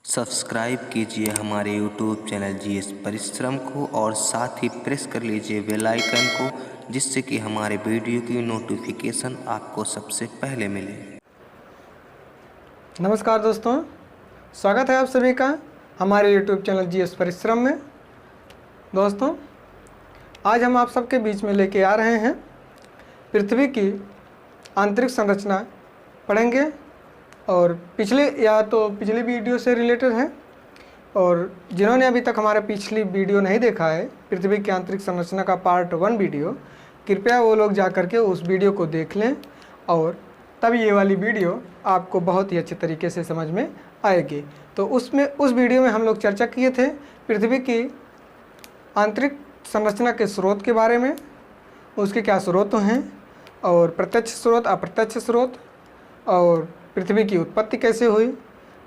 Subscribe कीजिए हमारे YouTube channel GS परिश्रम को और साथ ही प्रेस कर लीजिए बेल आइकन को, जिससे कि हमारे वीडियो की नोटिफिकेशन आपको सबसे पहले मिले। नमस्कार दोस्तों, स्वागत है आप सभी का हमारे YouTube चैनल जीएस परिश्रम में। दोस्तों, आज हम आप सबके बीच में लेके आ रहे हैं पृथ्वी की आंतरिक संरचना पढ़ेंगे और पिछली वीडियो से रिलेटेड है, और जिन्होंने अभी तक हमारा पिछली वीडियो नहीं देखा है पृथ्वी की आंतरिक संरचना का पार्ट 1 वीडियो, कृपया वो लोग जा करके उस वीडियो को देख लें और तब ये वाली वीडियो आपको बहुत ही अच्छे तरीके से समझ में आएगी। तो उस वीडियो में हम लोग चर्चा किए थे पृथ्वी की आंतरिक संरचना के स्रोत के बारे में, उसके क्या स्रोत हैं और प्रत्यक्ष स्रोत, अप्रत्यक्ष स्रोत, और पृथ्वी की उत्पत्ति कैसे हुई।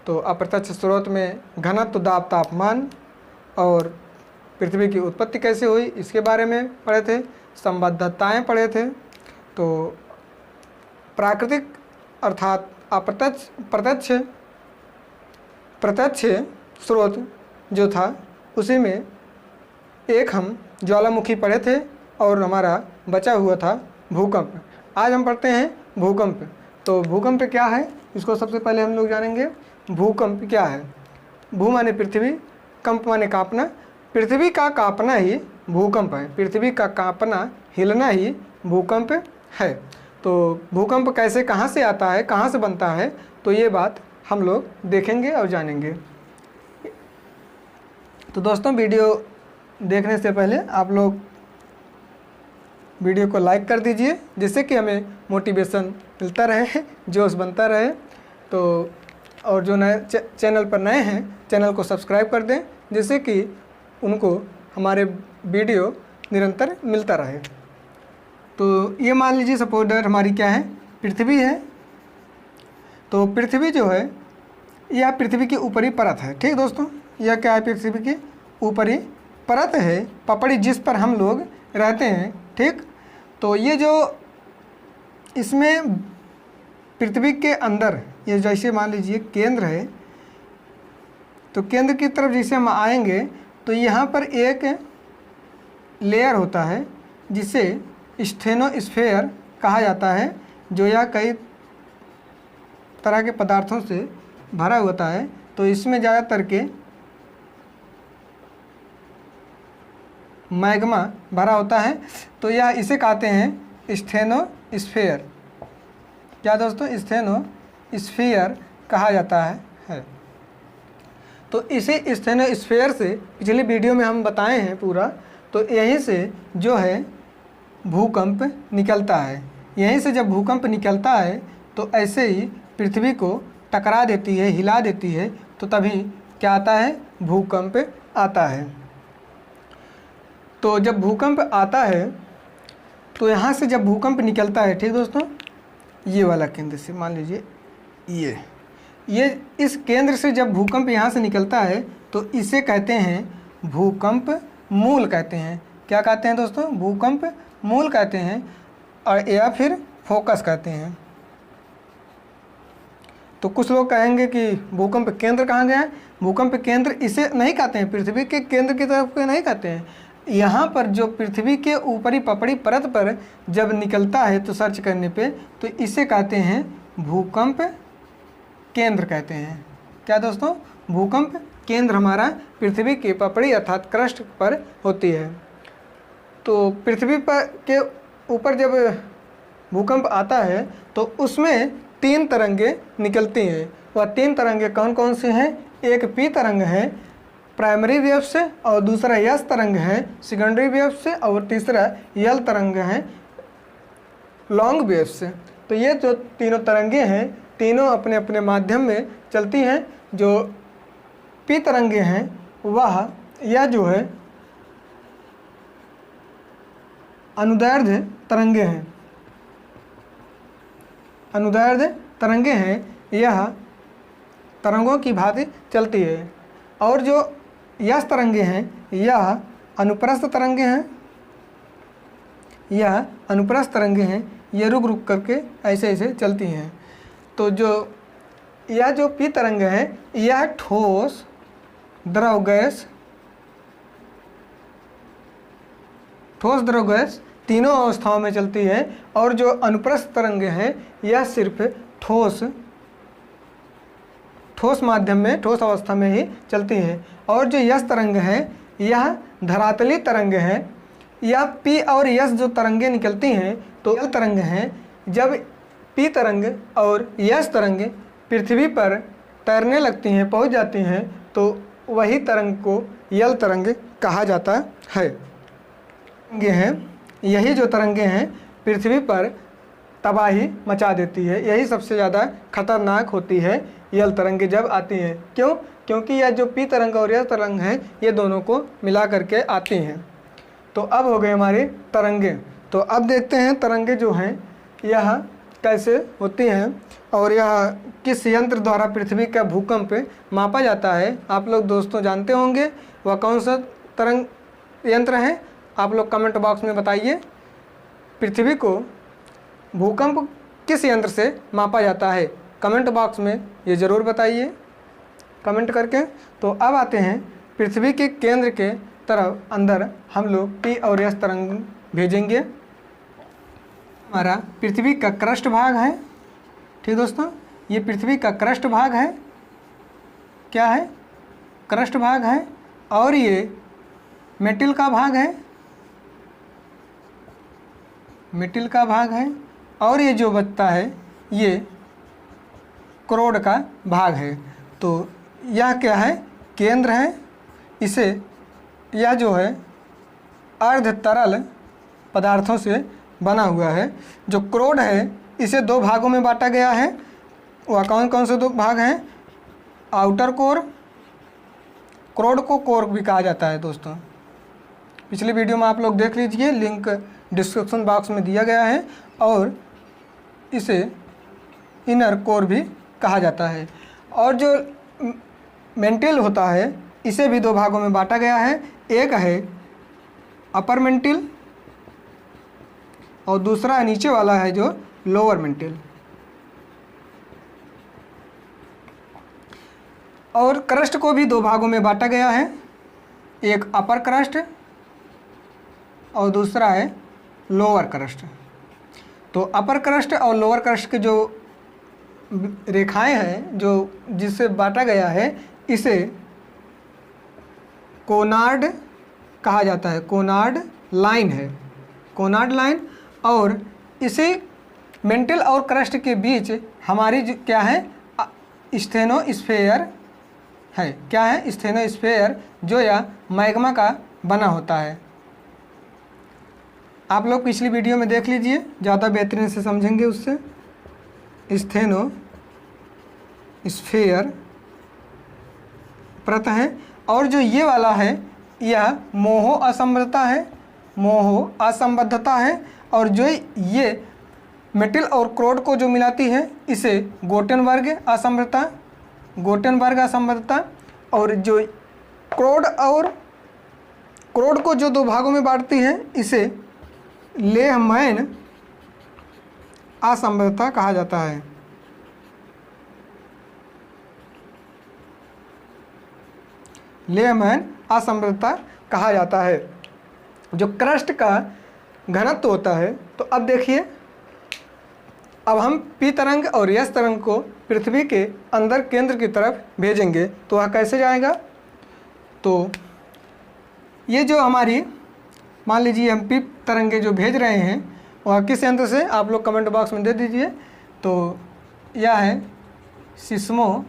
तो अप्रत्यक्ष स्रोत में घनत्व, दाब, तापमान, और पृथ्वी की उत्पत्ति कैसे हुई इसके बारे में पढ़े थे। संबद्धताएं पढ़े थे। तो प्राकृतिक अर्थात प्रत्यक्ष स्रोत जो था उसी में एक हम ज्वालामुखी पढ़े थे और हमारा बचा हुआ था भूकंप। आज हम पढ़ते हैं भूकंप। तो भूकंप क्या है इसको सबसे पहले हम लोग जानेंगे। भूकंप क्या है? भू माने पृथ्वी, कंप माने कांपना। पृथ्वी का कांपना ही भूकंप है। पृथ्वी का कांपना, हिलना ही भूकंप है। तो भूकंप कैसे, कहाँ से आता है, कहाँ से बनता है, तो ये बात हम लोग देखेंगे और जानेंगे। तो दोस्तों, वीडियो देखने से पहले आप लोग वीडियो को लाइक कर दीजिए, जिससे कि हमें मोटिवेशन मिलता रहे, जोश बनता रहे। तो और जो नए चैनल पर नए हैं, चैनल को सब्सक्राइब कर दें, जिससे कि उनको हमारे वीडियो निरंतर मिलता रहे। तो ये मान लीजिए सपोर्टर हमारी क्या है, पृथ्वी है। तो पृथ्वी जो है यह पृथ्वी की ऊपरी परत है। ठीक दोस्तों, यह क्या है? पृथ्वी की ऊपरी परत है, पपड़ी जिस पर हम लोग रहते हैं। ठीक, तो ये जो इसमें पृथ्वी के अंदर ये जैसे मान लीजिए केंद्र है, तो केंद्र की तरफ जैसे हम आएंगे तो यहाँ पर एक लेयर होता है जिसे स्टेनोस्फेयर कहा जाता है, जो यह कई तरह के पदार्थों से भरा होता है। तो इसमें ज़्यादातर के मैग्मा भरा होता है। तो यह इसे कहते हैं स्टेनोस्फेयर। क्या दोस्तों? स्टेनोस्फेयर कहा जाता है। तो इसे स्टेनोस्फेयर से पिछली वीडियो में हम बताए हैं पूरा। तो यहीं से जो है भूकंप निकलता है। यहीं से जब भूकंप निकलता है तो ऐसे ही पृथ्वी को टकरा देती है, हिला देती है, तो तभी क्या आता है? भूकंप आता है। तो जब भूकंप आता है तो यहाँ से जब भूकंप निकलता है, ठीक दोस्तों, ये वाला केंद्र से मान लीजिए ये इस केंद्र से जब भूकंप यहाँ से निकलता है तो इसे कहते हैं भूकंप मूल कहते हैं। क्या कहते हैं दोस्तों? भूकंप मूल कहते हैं, और या फिर फोकस कहते हैं। तो कुछ लोग कहेंगे कि भूकंप केंद्र कहाँ गया है? भूकंप केंद्र इसे नहीं कहते हैं, पृथ्वी के केंद्र की तरफ के नहीं कहते हैं। यहाँ पर जो पृथ्वी के ऊपरी पपड़ी परत पर जब निकलता है तो सर्च करने पे तो इसे कहते हैं भूकंप केंद्र कहते हैं। क्या दोस्तों? भूकंप केंद्र हमारा पृथ्वी की पपड़ी अर्थात क्रस्ट पर होती है। तो पृथ्वी पर के ऊपर जब भूकंप आता है तो उसमें 3 तरंगे निकलती हैं। वह 3 तरंगे कौन कौन सी हैं? एक पी तरंग है प्राइमरी वेव से, और दूसरा यस तरंग है सेकेंडरी वेव से, और तीसरा यल तरंग है लॉन्ग वेव से। तो ये जो तीनों तरंगे हैं, तीनों अपने अपने माध्यम में चलती हैं। जो पी तरंगे हैं वह यह जो है अनुदैर्ध्य तरंगे हैं। अनुदैर्ध्य तरंगे हैं, यह तरंगों की भांति चलती है। और जो यस तरंगे हैं यह अनुप्रस्थ तरंगे हैं। यह अनुप्रस्थ तरंगे हैं, ये रुक रुक करके ऐसे ऐसे चलती हैं। तो जो यह जो पी तरंग है यह ठोस, द्रव, गैस, ठोस, द्रव, गैस तीनों अवस्थाओं में चलती है। और जो अनुप्रस्थ तरंग है यह सिर्फ ठोस माध्यम में, ठोस अवस्था में ही चलती हैं। और जो यस तरंग है यह धरातली तरंग है। यह पी और यस जो तरंगें निकलती हैं तो यह तरंग हैं। जब पी तरंग और यस तरंग पृथ्वी पर तैरने लगती हैं, पहुंच जाती हैं, तो वही तरंग को यल तरंग कहा जाता है। ये हैं, यही जो तरंगें हैं पृथ्वी पर तबाही मचा देती है। यही सबसे ज़्यादा खतरनाक होती है यल तरंगें जब आती हैं। क्यों? क्योंकि यह जो पी तरंग और यल तरंग हैं ये दोनों को मिला करके आती हैं। तो अब हो गए हमारी तरंगें। तो अब देखते हैं तरंगें जो हैं यह कैसे होती हैं और यह किस यंत्र द्वारा पृथ्वी का भूकंप मापा जाता है। आप लोग दोस्तों जानते होंगे वह कौन सा तरंग यंत्र है, आप लोग कमेंट बॉक्स में बताइए। पृथ्वी को भूकंप किस यंत्र से मापा जाता है, कमेंट बॉक्स में ये ज़रूर बताइए कमेंट करके। तो अब आते हैं पृथ्वी के केंद्र के तरफ अंदर हम लोग पी और एस तरंग भेजेंगे। हमारा पृथ्वी का क्रस्ट भाग है, ठीक दोस्तों, ये पृथ्वी का क्रस्ट भाग है। क्या है? क्रस्ट भाग है। और ये मेटल का भाग है, मेटल का भाग है। और ये जो बचता है ये कोरोड का भाग है। तो यह क्या है? केंद्र है। इसे, यह जो है अर्ध तरल पदार्थों से बना हुआ है। जो कोरोड है इसे दो भागों में बांटा गया है। वह कौन कौन से दो भाग हैं? आउटर कोर, कोरोड को कोर भी कहा जाता है दोस्तों। पिछली वीडियो में आप लोग देख लीजिए, लिंक डिस्क्रिप्शन बॉक्स में दिया गया है। और इसे इनर कोर भी कहा जाता है। और जो मेंटिल होता है इसे भी दो भागों में बांटा गया है। एक है अपर मेंटिल और दूसरा नीचे वाला है जो लोअर मेंटिल। और क्रस्ट को भी दो भागों में बांटा गया है, एक अपर क्रस्ट और दूसरा है लोअर क्रस्ट। तो अपर क्रस्ट और लोअर क्रस्ट के जो रेखाएं हैं जो जिससे बांटा गया है इसे कोनार्ड कहा जाता है। कोनार्ड लाइन है, कोनार्ड लाइन। और इसी मेंटल और क्रस्ट के बीच हमारी क्या है? स्टेनोस्फेयर है। क्या है? स्टेनोस्फेयर, जो या मैग्मा का बना होता है। आप लोग पिछली वीडियो में देख लीजिए, ज़्यादा बेहतरीन से समझेंगे उससे। स्टेनोस्फेयर परत है। और जो ये वाला है यह मोहो असंबद्धता है, मोहो असंबद्धता है। और जो ये मेटल और क्रोड को जो मिलाती है इसे गोटेनबर्ग असंबद्धता, गोटेनबर्ग असंबद्धता। और जो क्रोड और क्रोड को जो दो भागों में बांटती है इसे लेहमैन असंबद्धता कहा जाता है। लेहमैन असंबद्धता कहा जाता है। जो क्रस्ट का घनत्व होता है, तो अब देखिए, अब हम पी तरंग और एस तरंग को पृथ्वी के अंदर केंद्र की तरफ भेजेंगे। तो वह कैसे जाएगा? तो ये जो हमारी, मान लीजिए हम पी तरंगे जो भेज रहे हैं वह किस यंत्र से, आप लोग कमेंट बॉक्स में दे दीजिए। तो यह है सिस्मोग्राफ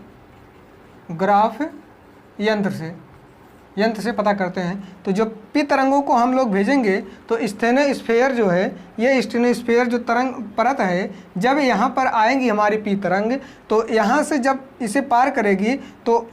यंत्र से पता करते हैं। तो जो पी तरंगों को हम लोग भेजेंगे तो स्टेनोस्फेयर जो है, ये स्टेनोस्फेयर जो तरंग परत है, जब यहाँ पर आएंगी हमारी पी तरंग, तो यहाँ से जब इसे पार करेगी तो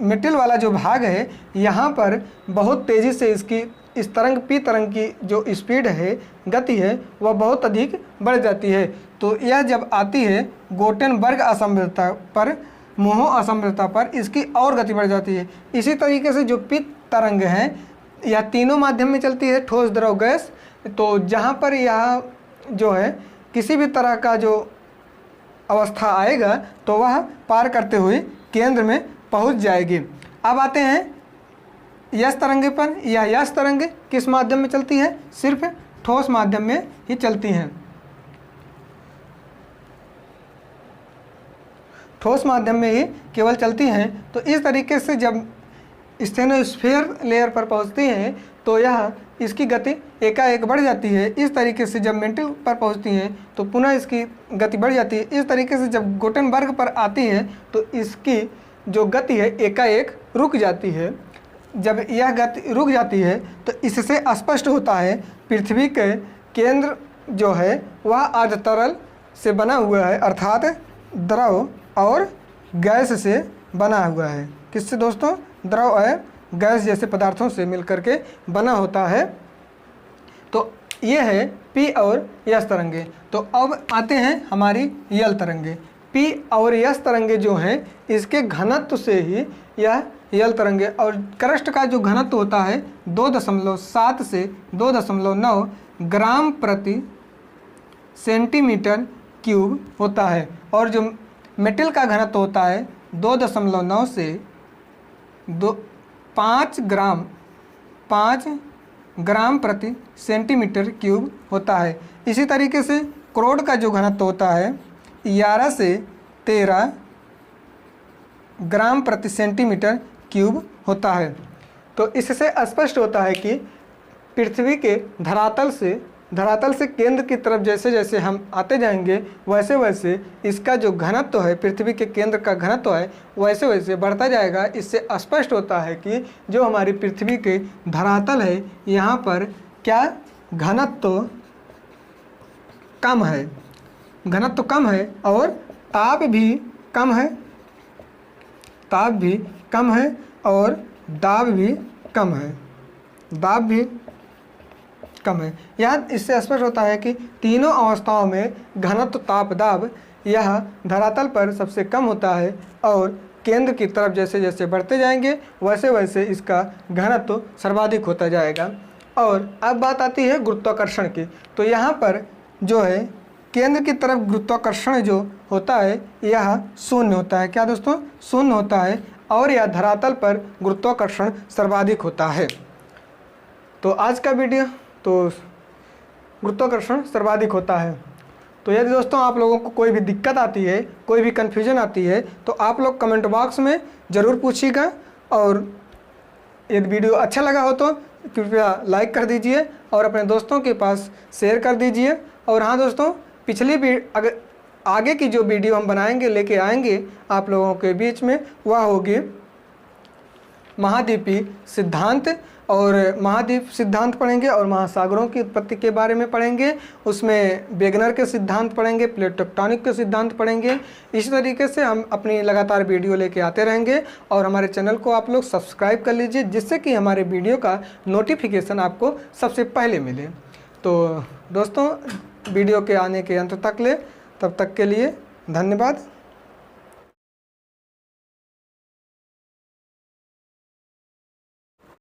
मेटल वाला जो भाग है यहाँ पर बहुत तेज़ी से इस पी तरंग की जो स्पीड है, गति है, वह बहुत अधिक बढ़ जाती है। तो यह जब आती है गोटेनबर्ग असंबद्धता पर, मोहो असंबद्धता पर, इसकी और गति बढ़ जाती है। इसी तरीके से जो पी तरंग हैं यह तीनों माध्यम में चलती है, ठोस, द्रव, गैस। तो जहाँ पर यह जो है किसी भी तरह का जो अवस्था आएगा तो वह पार करते हुए केंद्र में पहुंच जाएगी। अब आते हैं यस तरंगे पर। यह यस तरंगे किस माध्यम में चलती है? सिर्फ ठोस माध्यम में ही चलती हैं। ठोस माध्यम में ही केवल चलती हैं। तो इस तरीके से जब स्टेनोस्फीयर लेयर पर पहुंचती हैं तो यह इसकी गति एकाएक बढ़ जाती है। इस तरीके से जब मेंटल पर पहुंचती हैं तो पुनः इसकी गति बढ़ जाती है। इस तरीके से जब गुटेनबर्ग पर आती है तो इसकी जो गति है एकाएक रुक जाती है। जब यह गति रुक जाती है तो इससे स्पष्ट होता है पृथ्वी के केंद्र जो है वह अर्ध तरल से बना हुआ है, अर्थात द्रव और गैस से बना हुआ है। किससे दोस्तों? द्रव और गैस जैसे पदार्थों से मिलकर के बना होता है। तो ये है पी और यस तरंगे। तो अब आते हैं हमारी यल तरंगे। पी और यस तरंगे जो हैं इसके घनत्व से ही यह यल तरंगे, और क्रस्ट का जो घनत्व होता है 2.7 से 2.9 ग्राम प्रति सेंटीमीटर क्यूब होता है, और जो मेटल का घनत्व होता है 2.9 से 5 ग्राम प्रति सेंटीमीटर क्यूब होता है। इसी तरीके से क्रोड का जो घनत्व होता है 11 से 13 ग्राम प्रति सेंटीमीटर क्यूब होता है। तो इससे स्पष्ट होता है कि पृथ्वी के धरातल से केंद्र की तरफ जैसे जैसे हम आते जाएंगे वैसे वैसे इसका जो घनत्व है, पृथ्वी के केंद्र का घनत्व है, वैसे वैसे बढ़ता जाएगा। इससे स्पष्ट होता है कि जो हमारी पृथ्वी के धरातल है यहाँ पर क्या घनत्व कम है, घनत्व कम है और ताप भी कम है, ताप भी कम है और दाब भी कम है, दाब भी कम है। यह इससे स्पष्ट होता है कि तीनों अवस्थाओं में घनत्व, ताप, दाब यह धरातल पर सबसे कम होता है, और केंद्र की तरफ जैसे जैसे बढ़ते जाएंगे वैसे वैसे इसका घनत्व सर्वाधिक होता जाएगा। और अब बात आती है गुरुत्वाकर्षण की। तो यहाँ पर जो है केंद्र की तरफ गुरुत्वाकर्षण जो होता है यह शून्य होता है। क्या दोस्तों? शून्य होता है, और यह धरातल पर गुरुत्वाकर्षण सर्वाधिक होता है। तो आज का वीडियो तो गुरुत्वाकर्षण सर्वाधिक होता है। तो यदि दोस्तों आप लोगों को कोई भी दिक्कत आती है, कोई भी कन्फ्यूजन आती है तो आप लोग कमेंट बॉक्स में ज़रूर पूछिएगा, और यदि वीडियो अच्छा लगा हो तो कृपया लाइक कर दीजिए और अपने दोस्तों के पास शेयर कर दीजिए। और हाँ दोस्तों, पिछली भी अगर आगे की जो वीडियो हम बनाएंगे, लेके आएंगे आप लोगों के बीच में, वह होगी महाद्वीपीय सिद्धांत। और महाद्वीप सिद्धांत पढ़ेंगे और महासागरों की उत्पत्ति के बारे में पढ़ेंगे। उसमें वेगनर के सिद्धांत पढ़ेंगे, प्लेट टेक्टोनिक के सिद्धांत पढ़ेंगे। इस तरीके से हम अपनी लगातार वीडियो लेके आते रहेंगे, और हमारे चैनल को आप लोग सब्सक्राइब कर लीजिए जिससे कि हमारे वीडियो का नोटिफिकेशन आपको सबसे पहले मिले। तो दोस्तों वीडियो के आने के अंत तक ले, तब तक के लिए धन्यवाद।